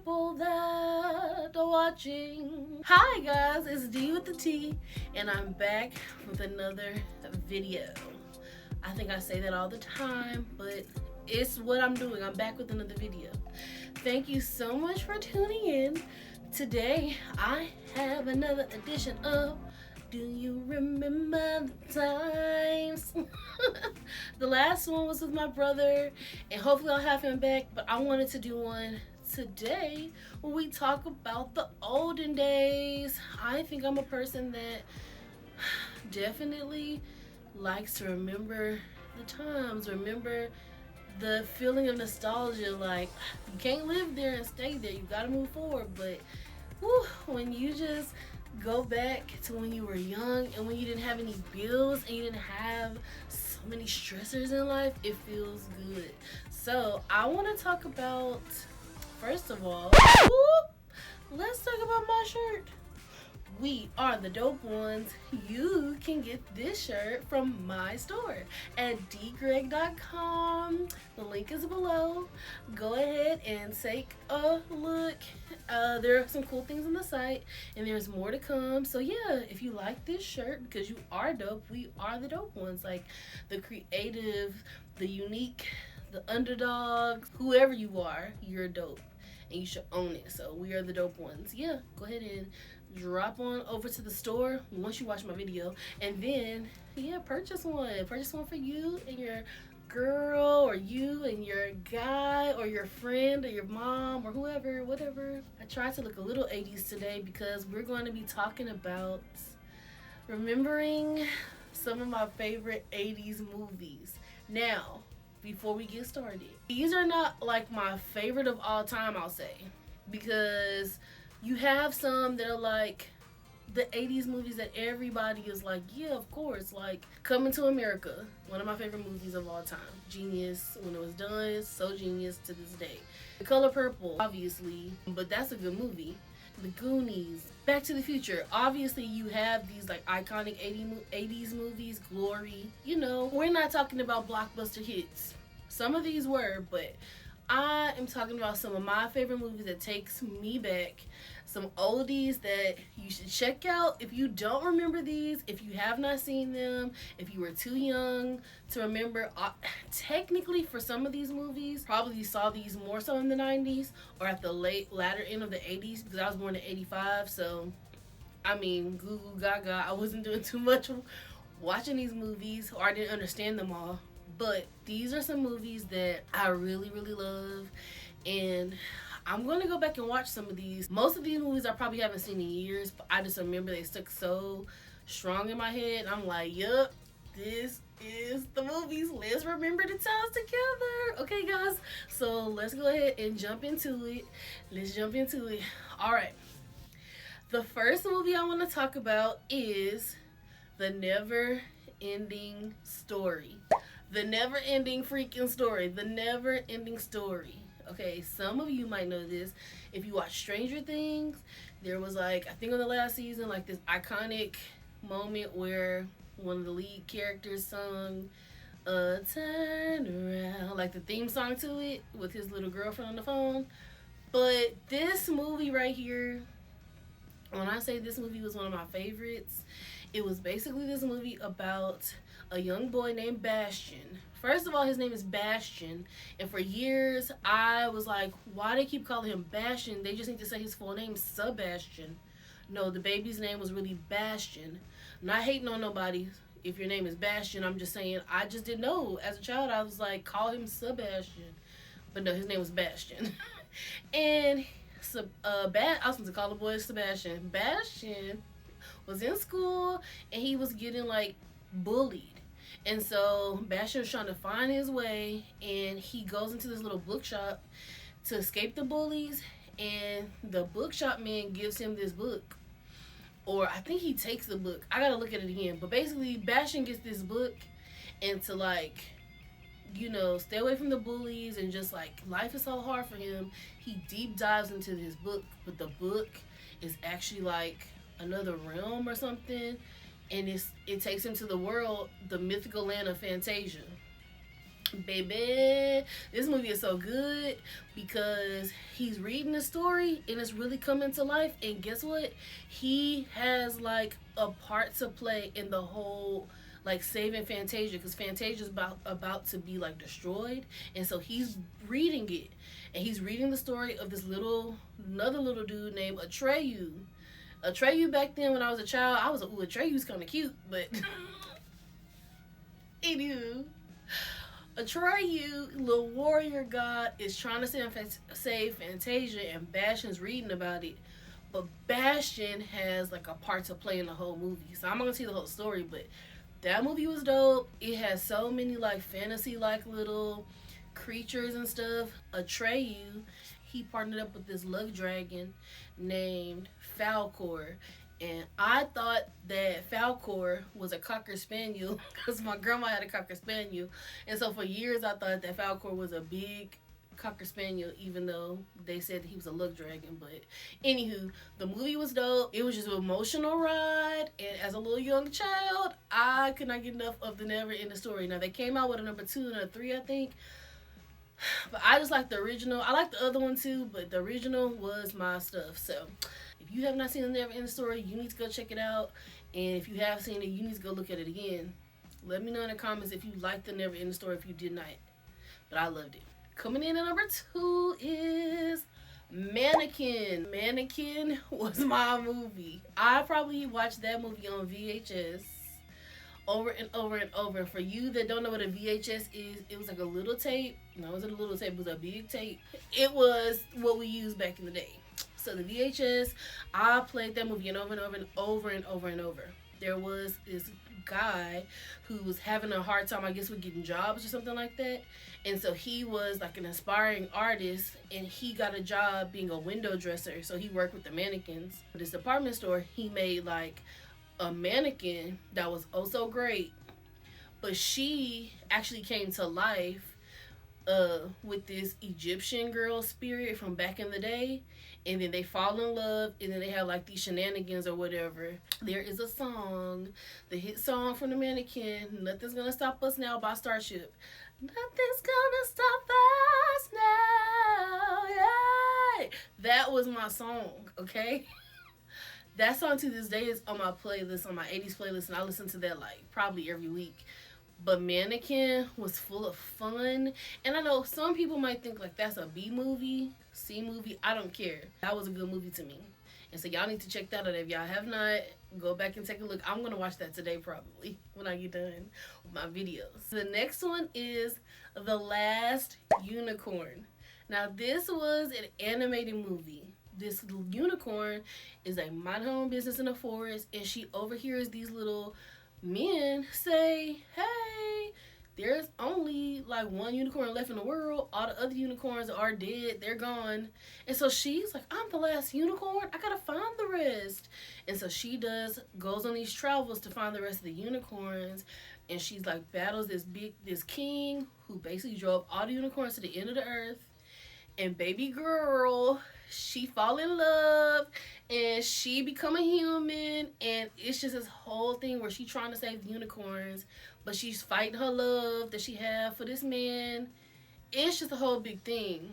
people that are watching. Hi guys, it's D with the T, and I'm back with another video. I think I say that all the time, but it's what I'm doing. I'm back with another video. Thank you so much for tuning in. Today, I have another edition of Do You Remember the Times? The last one was with my brother, and hopefully I'll have him back, but I wanted to do one today where we talk about the olden days. I think I'm a person that definitely likes to remember the times, remember the feeling of nostalgia. Like, you can't live there and stay there, you gotta move forward. But when you just go back to when you were young and when you didn't have any bills and you didn't have so many stressors in life, it feels good. So I want to talk about, first of all, let's talk about my shirt. We are the dope ones. You can get this shirt from my store at dgreg.com. The link is below. Go ahead and take a look. There are some cool things on the site, and there's more to come. So yeah, if you like this shirt, because you are dope, we are the dope ones. Like the creative, the unique, the underdog, whoever you are, you're dope. And you should own it. So we are the dope ones. Yeah, go ahead and drop on over to the store once you watch my video, and then purchase one for you and your girl, or you and your guy, or your friend, or your mom, or whoever, whatever. I tried to look a little 80s today because we're going to be talking about remembering some of my favorite 80s movies. Now, before we get started, these are not like my favorite of all time, I'll say, because you have some that are like the 80s movies that everybody is like, yeah, of course. Like Coming to America, one of my favorite movies of all time. Genius when it was done, it's so genius to this day. The Color Purple, obviously, but that's a good movie. The Goonies, Back to the Future. Obviously, you have these like iconic 80s movies, Glory. You know, we're not talking about blockbuster hits. Some of these were, but I am talking about some of my favorite movies that takes me back. Some oldies that you should check out if you don't remember these, if you have not seen them, if you were too young to remember. Technically, for some of these movies, probably saw these more so in the 90s or at the latter end of the 80s, because I was born in 85. So, I mean, goo goo gaga, I wasn't doing too much watching these movies, or I didn't understand them all. But these are some movies that I really, really love, and I'm going to go back and watch some of these. Most of these movies I probably haven't seen in years, but I just remember they stuck so strong in my head. I'm like, yup, this is the movies. Let's remember the times together. Okay, guys, so let's go ahead and jump into it. All right. The first movie I want to talk about is The Never Ending Story. The Never Ending freaking story. The Never Ending Story. Okay, some of you might know this. If you watch Stranger Things, there was like, I think on the last season, like this iconic moment where one of the lead characters sung Turn Around, like the theme song to it with his little girlfriend on the phone. But this movie right here, when I say this movie was one of my favorites, it was basically this movie about a young boy named Bastian. First of all, his name is Bastian, and for years I was like, why they keep calling him Bastian? They just need to say his full name, Sebastian. No, the baby's name was really Bastian. I'm not hating on nobody if your name is Bastian. I'm just saying, I just didn't know. As a child, I was like, call him Sebastian. But no, his name was Bastian. And I was supposed to call the boy Sebastian. Bastian was in school, and he was getting like bullied. And so Bastian was trying to find his way, and he goes into this little bookshop to escape the bullies, and the bookshop man gives him this book. Or I think he takes the book. I gotta look at it again. But basically, Bastian gets this book, and to like, you know, stay away from the bullies, and just like, life is so hard for him, he deep dives into this book. But the book is actually like another realm or something. And it takes him to the world, the mythical land of Fantasia. Baby, this movie is so good because he's reading the story and it's really coming to life. And guess what? He has like a part to play in the whole like saving Fantasia, because Fantasia's about to be like destroyed, and so he's reading it, and he's reading the story of this another little dude named Atreyu. Atreyu back then when I was a child, I was like, ooh, Atreyu's kind of cute, but anywho. Atreyu, little warrior god, is trying to save Fantasia, and Bastion's reading about it. But Bastion has like a part to play in the whole movie. So I'm not gonna see the whole story, but that movie was dope. It has so many like fantasy like little creatures and stuff. Atreyu, he partnered up with this luck dragon named Falcor. And I thought that Falcor was a Cocker Spaniel because my grandma had a Cocker Spaniel. And so for years I thought that Falcor was a big Cocker Spaniel, even though they said he was a luck dragon. But anywho, the movie was dope. It was just an emotional ride. And as a little young child, I could not get enough of the never ending story. Now they came out with a number 2 and a 3, I think. But I just like the original. I like the other one too, but the original was my stuff. So if you have not seen the Never Ending Story, you need to go check it out. And if you have seen it, you need to go look at it again. Let me know in the comments if you liked the Never Ending Story, if you did not. But I loved it. Coming in at number 2 is Mannequin. Mannequin was my movie. I probably watched that movie on VHS over and over and over. For you that don't know what a VHS is, it was like a little tape. No, it wasn't a little tape, it was a big tape. It was what we used back in the day. So the VHS, I played that movie and over and over and over and over and over. There was this guy who was having a hard time, I guess, with getting jobs or something like that. And so he was like an aspiring artist, and he got a job being a window dresser. So he worked with the mannequins. At this department store, he made like a mannequin that was oh so great. But she actually came to life with this Egyptian girl spirit from back in the day, and then they fall in love, and then they have like these shenanigans or whatever. There is a song, the hit song from the Mannequin, Nothing's Gonna Stop Us Now by Starship. Nothing's gonna stop us now. Yay! That was my song, okay? That song to this day is on my playlist, on my 80's playlist, and I listen to that like probably every week. But Mannequin was full of fun. And I know some people might think like that's a B movie, C movie. I don't care. That was a good movie to me. And so y'all need to check that out. If y'all have not, go back and take a look. I'm going to watch that today probably when I get done with my videos. The next one is The Last Unicorn. Now this was an animated movie. This unicorn is a mind her own business in the forest, and she overhears these little men say, hey, there's only like one unicorn left in the world. All the other unicorns are dead. They're gone. And so she's like, I'm the last unicorn. I gotta find the rest. And so she goes on these travels to find the rest of the unicorns. And she's like battles this king who basically drove all the unicorns to the end of the earth. And baby girl, she fall in love and she become a human, and it's just this whole thing where she's trying to save the unicorns, but she's fighting her love that she had for this man. It's just a whole big thing.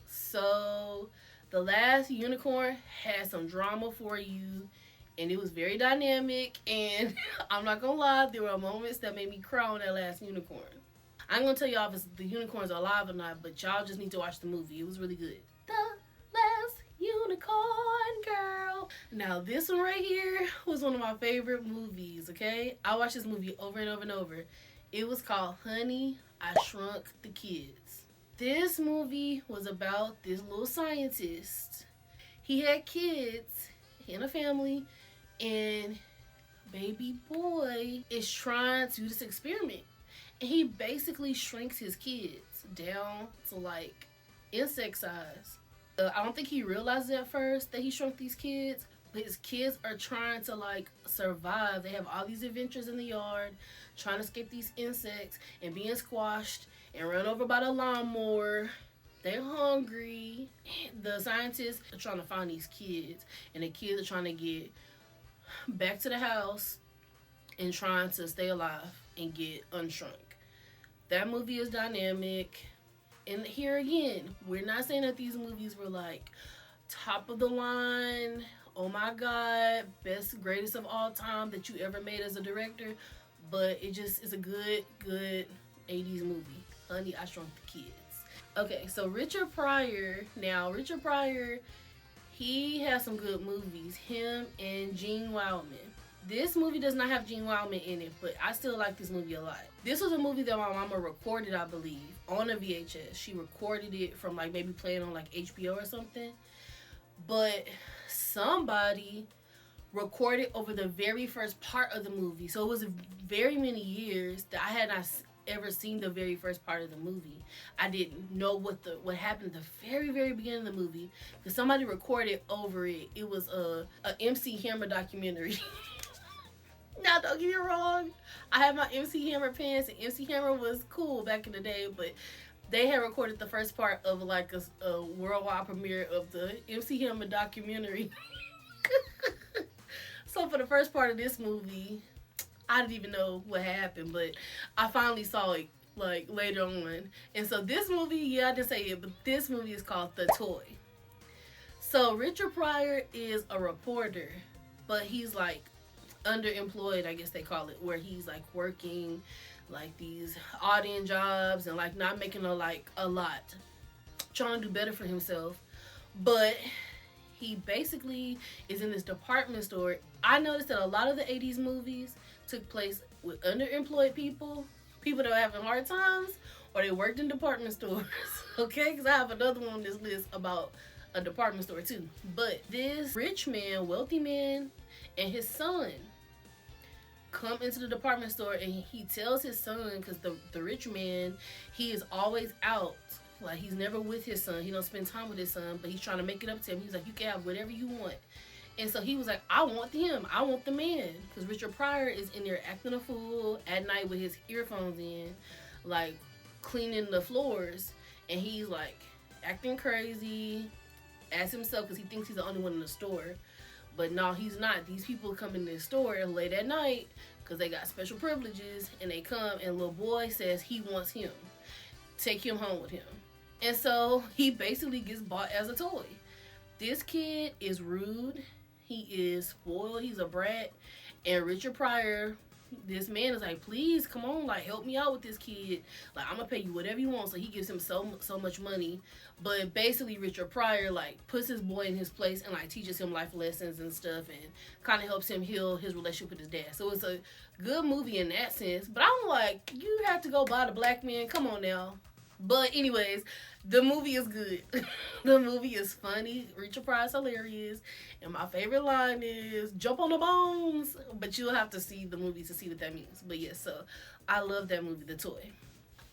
So The Last Unicorn had some drama for you, and it was very dynamic, and I'm not gonna lie, there were moments that made me cry on that last unicorn. I ain't gonna tell y'all if the unicorns are alive or not, but y'all just need to watch the movie. It was really good. The Last Unicorn Girl. Now this one right here was one of my favorite movies, okay? I watched this movie over and over and over. It was called Honey, I Shrunk the Kids. This movie was about this little scientist. He had kids and a family, and baby boy is trying to do this experiment. And he basically shrinks his kids down to like insect size. I don't think he realized at first that he shrunk these kids, but his kids are trying to like survive. They have all these adventures in the yard, trying to escape these insects and being squashed and run over by the lawnmower. They're hungry. The scientists are trying to find these kids, and the kids are trying to get back to the house and trying to stay alive and get unshrunk. that movie is dynamic. And here again, we're not saying that these movies were like top of the line, oh my god, best, greatest of all time that you ever made as a director, but it just is a good 80s movie. Honey, I Shrunk the Kids. Okay, so Richard Pryor. Now, Richard Pryor, he has some good movies. Him and Gene Wilder. This movie does not have Gene Wilder in it, but I still like this movie a lot. This was a movie that my mama recorded, I believe, on a VHS. She recorded it from like maybe playing on like HBO or something. But somebody recorded over the very first part of the movie. So it was very many years that I had not ever seen the very first part of the movie. I didn't know what happened at the very beginning of the movie because somebody recorded over it. It was a MC Hammer documentary. Now, don't get me wrong, I had my MC Hammer pants, and MC Hammer was cool back in the day, but they had recorded the first part of like a worldwide premiere of the MC Hammer documentary. So for the first part of this movie, I didn't even know what happened, but I finally saw it like later on. And so this movie, yeah, I didn't say it, but this movie is called The Toy. So Richard Pryor is a reporter, but he's like underemployed, I guess they call it, where he's like working like these odd-end jobs and like not making a lot, trying to do better for himself. But he basically is in this department store. I noticed that a lot of the 80s movies took place with underemployed people that were having hard times, or they worked in department stores. Okay, because I have another one on this list about a department store too. But this rich man, wealthy man, and his son come into the department store, and he tells his son, because the rich man, he is always out. Like, he's never with his son. He don't spend time with his son, but he's trying to make it up to him. He's like, you can have whatever you want. And so he was like, I want him. I want the man. Because Richard Pryor is in there acting a fool at night with his earphones in, like, cleaning the floors. And he's, like, acting crazy as himself because he thinks he's the only one in the store. But no, he's not. These people come in this store late at night because they got special privileges. And they come, and little boy says he wants him. Take him home with him. And so he basically gets bought as a toy. This kid is rude. He is spoiled. He's a brat. And Richard Pryor, this man is like, please, come on, like, help me out with this kid. Like, I'm going to pay you whatever you want. So he gives him so much money. But basically, Richard Pryor, like, puts his boy in his place and, like, teaches him life lessons and stuff and kind of helps him heal his relationship with his dad. So it's a good movie in that sense. But I'm like, you have to go buy the black man. Come on now. But anyways, the movie is good. The movie is funny. Richard Pryor is hilarious. And my favorite line is, jump on the bones. But you'll have to see the movie to see what that means. But yes, so I love that movie, The Toy.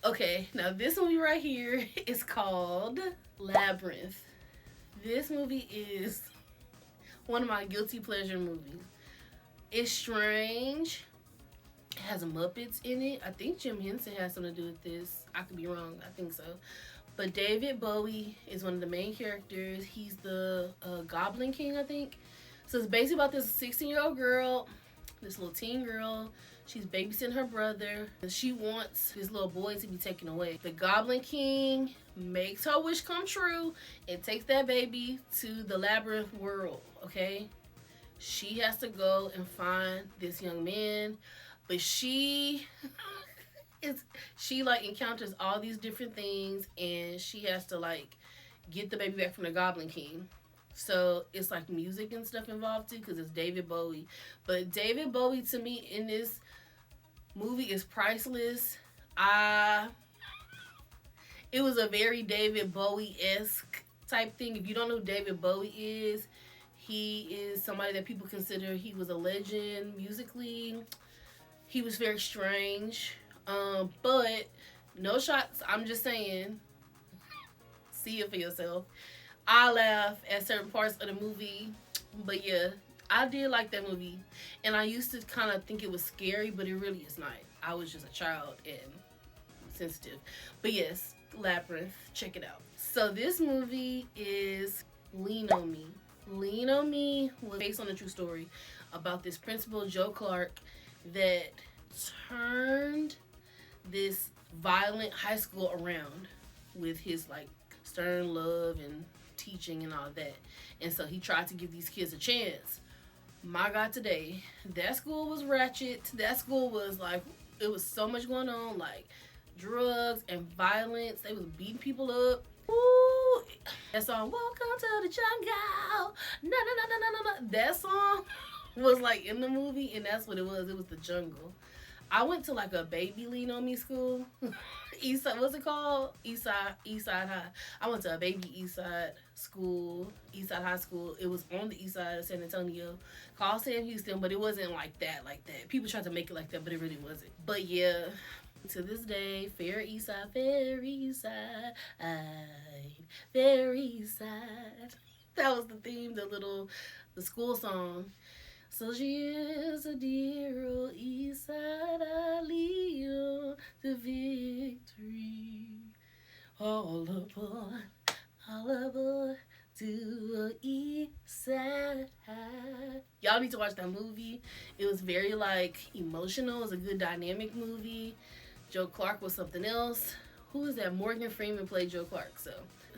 Okay, now this movie right here is called Labyrinth. This movie is one of my guilty pleasure movies. It's strange. It has Muppets in it. I think Jim Henson has something to do with this. I could be wrong. I think so. But David Bowie is one of the main characters. He's the Goblin King, I think. So it's basically about this 16-year-old girl, this little teen girl. She's babysitting her brother. And she wants his little boy to be taken away. The Goblin King makes her wish come true and takes that baby to the Labyrinth world, okay? She has to go and find this young man. But she like encounters all these different things, and she has to like get the baby back from the Goblin King. So it's like music and stuff involved too, because it's David Bowie. But David Bowie to me in this movie is priceless. It was a very David Bowie-esque type thing. If you don't know who David Bowie is, he is somebody that people consider he was a legend musically. He was very strange, but no shots. I'm just saying, see it for yourself. I laugh at certain parts of the movie, but yeah, I did like that movie. And I used to kind of think it was scary, but it really is not. I was just a child and sensitive. But yes, Labyrinth, check it out. So this movie is Lean on Me. Lean on Me was based on a true story about this principal, Joe Clark, that turned this violent high school around with his like stern love and teaching and all that. And so he tried to give these kids a chance. My God, today, that school was ratchet. That school was like, it was so much going on, like drugs and violence. They was beating people up. Ooh, that song, "Welcome to the Jungle." No, no, no, no, no, no, no. That song was like in the movie, and that's what it was. It was the jungle. I went to like a baby Lean On Me school. Eastside, what's it called? Eastside High. I went to a baby Eastside school, Eastside High School. It was on the east side of San Antonio, called Sam Houston, but it wasn't like that, like that. People tried to make it like that, but it really wasn't. But yeah, to this day, fair Eastside, fair Eastside, fair Eastside. That was the theme, the school song. So she is a dear old east side Aliyah to victory. All aboard to a east side. Y'all need to watch that movie. It was very like emotional. It was a good dynamic movie. Joe Clark was something else. Who is that? Morgan Freeman played Joe Clark. So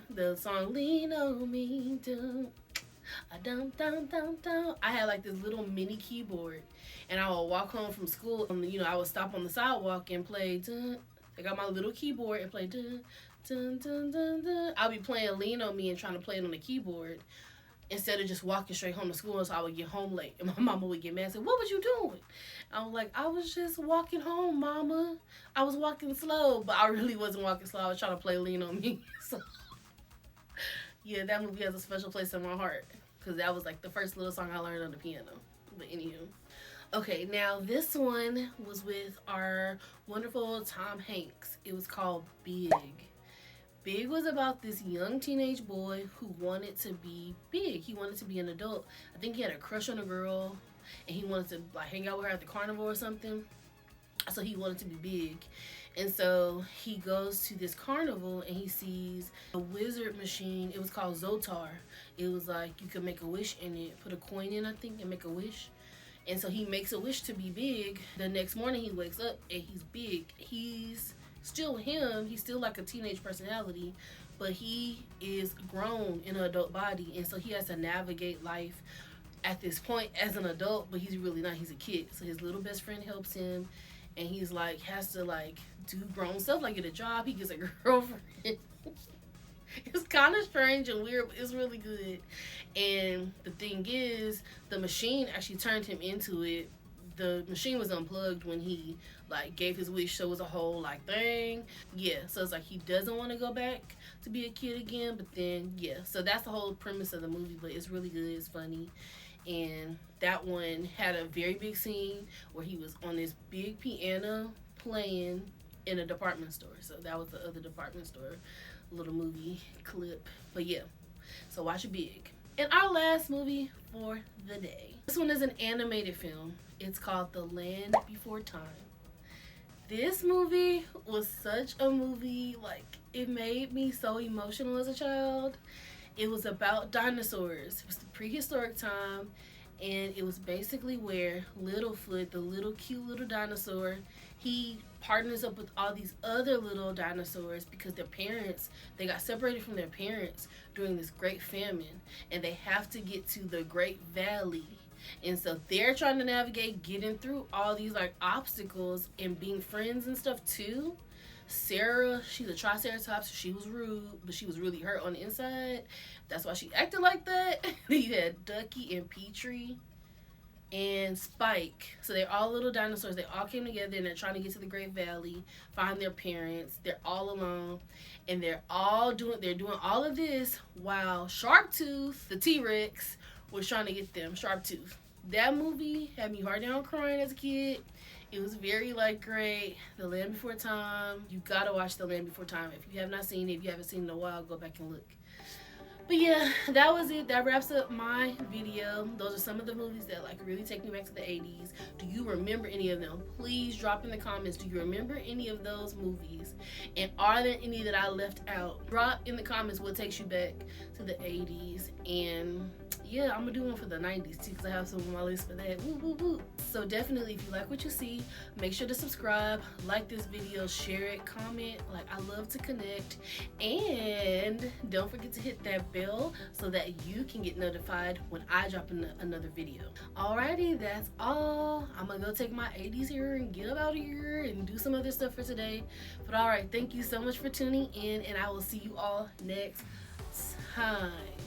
the song "Lean On Me," I had like this little mini keyboard, and I would walk home from school. I would stop on the sidewalk and play. I got my little keyboard and play. I'll be playing "Lean On Me" and trying to play it on the keyboard instead of just walking straight home to school. So I would get home late, and my mama would get mad and say, "What was you doing?" I was like, "I was just walking home, mama. I was walking slow," but I really wasn't walking slow. I was trying to play "Lean On Me." So yeah, that movie has a special place in my heart. Because that was like the first little song I learned on the piano. But anywho. Okay, now this one was with our wonderful Tom Hanks. It was called Big. Big was about this young teenage boy who wanted to be big. He wanted to be an adult. I think he had a crush on a girl. And he wanted to like hang out with her at the carnival or something. So he wanted to be big. And so he goes to this carnival and he sees a wizard machine. It was called Zotar. It was like you could make a wish in it, put a coin in, I think, and make a wish. And so he makes a wish to be big. The next morning he wakes up and he's big. He's still him. He's still like a teenage personality, but he is grown in an adult body. And so he has to navigate life at this point as an adult, but he's really not. He's a kid. So his little best friend helps him. And he's like, has to like do grown stuff, like get a job. He gets a girlfriend. It's kind of strange and weird, but it's really good. And the thing is, the machine actually turned him into it. The machine was unplugged when he like gave his wish, so it was a whole like thing. Yeah, so it's like he doesn't want to go back to be a kid again, but then yeah, so that's the whole premise of the movie. But it's really good. It's funny. And that one had a very big scene where he was on this big piano playing in a department store. So that was the other department store little movie clip. But yeah, so watch it Big. And our last movie for the day. This one is an animated film. It's called The Land Before Time. This movie was such a movie, like it made me so emotional as a child. It was about dinosaurs. It was the prehistoric time, and it was basically where Littlefoot, the little cute little dinosaur, he partners up with all these other little dinosaurs because their parents, they got separated from their parents during this great famine, and they have to get to the Great Valley. And so they're trying to navigate getting through all these like obstacles and being friends and stuff too. Sarah, she's a triceratops. She was rude, but she was really hurt on the inside. That's why she acted like that. You had Ducky and Petrie and Spike. So they're all little dinosaurs. They all came together and they're trying to get to the Great Valley, find their parents. They're all alone, and they're doing all of this while Sharptooth, the T-Rex, was trying to get them. Sharptooth. That movie had me hard down crying as a kid. It was very like great. The Land Before Time. You gotta watch The Land Before Time. If you have not seen it, if you haven't seen it in a while, go back and look. But yeah, that was it. That wraps up my video. Those are some of the movies that like really take me back to the 80s. Do you remember any of them? Please drop in the comments. Do you remember any of those movies? And are there any that I left out? Drop in the comments what takes you back to the 80s. And yeah, I'm gonna do one for the 90s too, because I have some on my list for that. Woo, woo, woo. So definitely, if you like what you see, make sure to subscribe, like this video, share it, comment. Like, I love to connect. And don't forget to hit that bell so that you can get notified when I drop another video. Alrighty, that's all. I'm gonna go take my 80s here and get up out of here and do some other stuff for today. But alright, thank you so much for tuning in, and I will see you all next time.